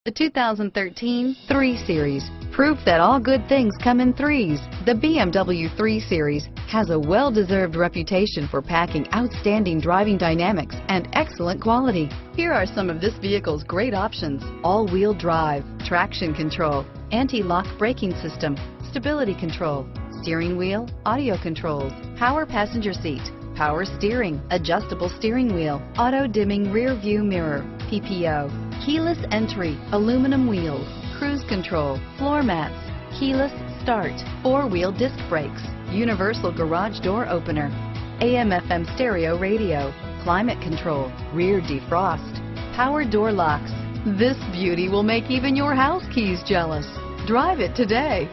The 2013 3 Series. Proof that all good things come in threes. The BMW 3 Series has a well-deserved reputation for packing outstanding driving dynamics and excellent quality. Here are some of this vehicle's great options: all-wheel drive, traction control, anti-lock braking system, stability control, steering wheel audio controls, power passenger seat, power steering, adjustable steering wheel, auto-dimming rear view mirror, PPO, keyless entry, aluminum wheels, cruise control, floor mats, keyless start, four-wheel disc brakes, universal garage door opener, AM/FM stereo radio, climate control, rear defrost, power door locks. This beauty will make even your house keys jealous. Drive it today.